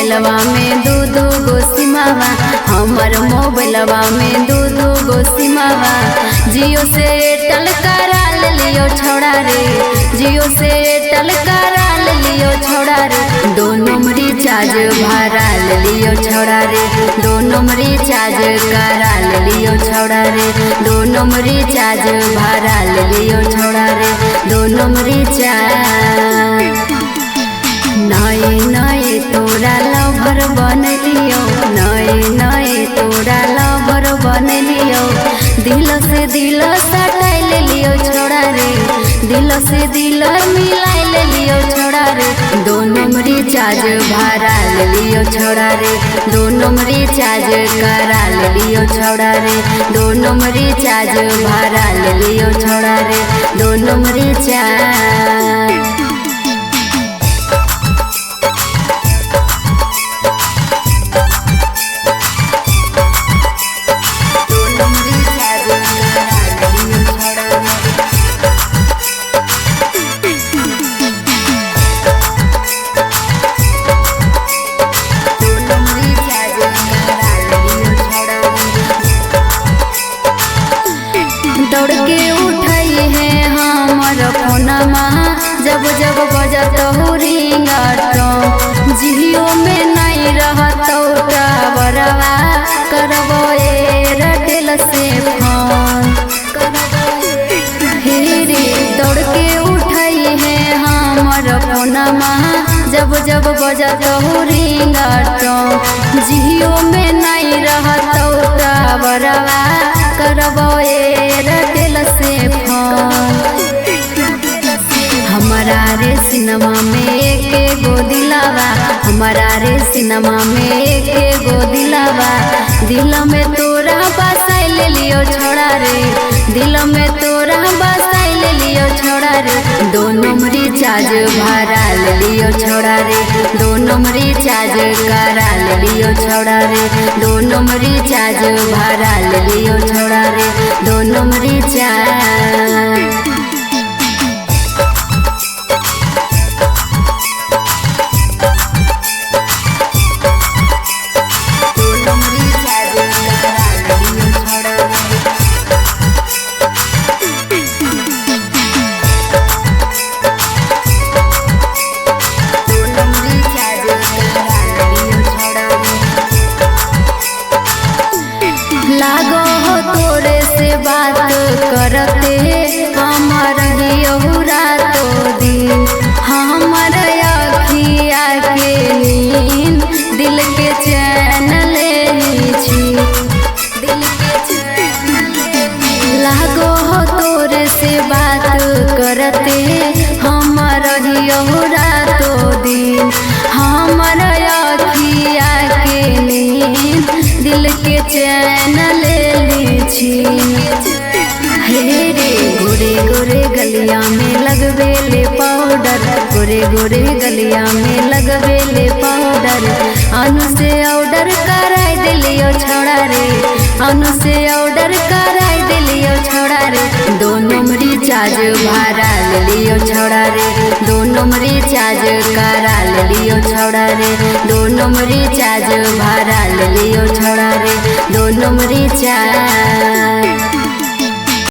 मोबाइलवा में दू गो सिमावा, हमर मोबाइलवा में दू गो सिमावा। जियो से एयरटेल करा लियो छौड़ा रे, जियो से एयरटेल करा लियो छौड़ा रे। दोनों रिचार्ज भरा लियो छौड़ा रे, दोनों रिचार्ज करा लियो छौड़ा रे। दोनों रिचार्ज भरा लियो छौड़ा रे, दोनों रिचार्ज। नए नए तोरा लवर बन लियो, नए नए तोरा लवर बन लियो। दिल से दिल सटाइल लियो छौड़ा रे, दिल से दिल मिलाइल लियो छौड़ा रे। दोनों रिचार्ज भरा लियो छौड़ा रे, दोनों रिचार्ज करा लियो छौड़ा रे। दोनों रिचार्ज भरा लियो छौड़ा रे, दोनों रिचार्ज। दौड़ के उठाई है हमर फोनमा, जब जब बजत हो रिंगटोन। जियो में नहीं रहत टावरवा, करबो एयरटेल से फोन। रे दौड़ के उठाई है हमर फोनमा, जब जब बजत हो रिंगटोन। जियो में नहीं रहत टावरवा, करबो एयरटेल से फोन। हमारा रे सिनेमा में एक गो दिलावा, हमारा रे सिनेमा में एक गो दिलावा। दिल में तोरा बसाइल लियो छौड़ा रे, दिल में तोरा बसाइल लियो छौड़ा रे। दोनों रिचार्ज भरा लियो छौड़ा रे, दोनों रिचार्ज करा लियो छौड़ा रे। दोनों रिचार्ज भरा लियो छौड़ा रे, दोनों रिचार्ज। लागो हो तोरे से बात करते, हमर हियो रातो दिन। हमर अखिया के नींद, दिल के चैन लेनी छी, दिल के चैन। लागो हो तोरे से बात करते, हमर हियो रातो दिन। हमर अखिया के नींद, दिल के चैन लेली छी। हे रे गोरे गोरे गलिया में लगबेले पाउडर, गोरे गोरे गलिया में लगबेले पाउडर। अनु से ऑर्डर कराई दिलियो छौड़ा रे, अनु से ऑर्डर कराई दिलियो छौड़ा रे। दोनों रिचार्ज भरा लियो छौड़ा रे, दोनों रिचार्ज करा लियो छौड़ा रे। दोनों रिचार्ज भरा लियो छौड़ा रे, दोनों रिचार्ज।